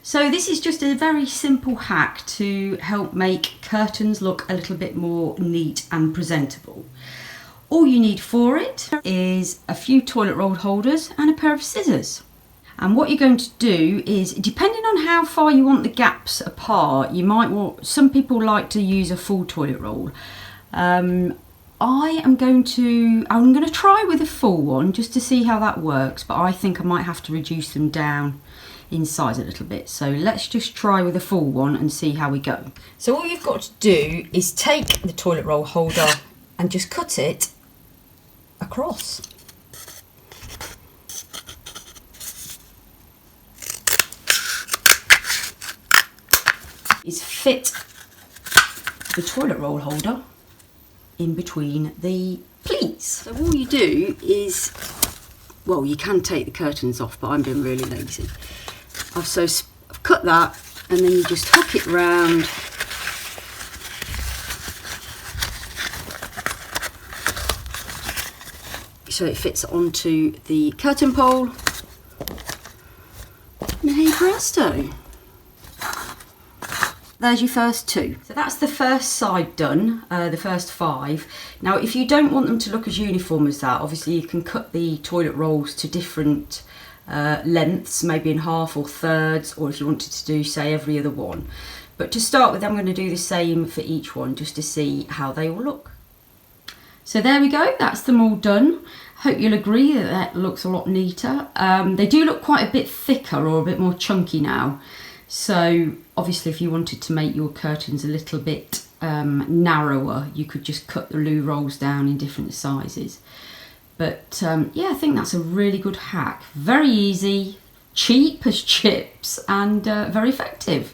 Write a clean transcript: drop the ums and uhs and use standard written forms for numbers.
So this is just a very simple hack to help make curtains look a little bit more neat and presentable. All you need for it is a few toilet roll holders and a pair of scissors. And what you're going to do is, depending on how far you want the gaps apart, you might want, some people like to use a full toilet roll. I'm going to try with a full one just to see how that works, but I think I might have to reduce them down in size a little bit. So let's just try with a full one and see how we go. So all you've got to do is take the toilet roll holder and just cut it across. Is fit the toilet roll holder in between the pleats. So all you do is, well, you can take the curtains off, but I'm being really lazy. I've cut that, and then you just hook it round. So it fits onto the curtain pole. And hey presto. There's your first two. So that's the first side done, the first 5. Now if you don't want them to look as uniform as that, obviously you can cut the toilet rolls to different lengths, maybe in half or thirds, or if you wanted to do, say, every other one. But to start with, I'm going to do the same for each one just to see how they all look. So there we go, that's them all done. Hope you'll agree that that looks a lot neater. They do look quite a bit thicker or a bit more chunky now. So obviously if you wanted to make your curtains a little bit narrower, you could just cut the loo rolls down in different sizes. But yeah, I think that's a really good hack. Very easy, cheap as chips, and very effective.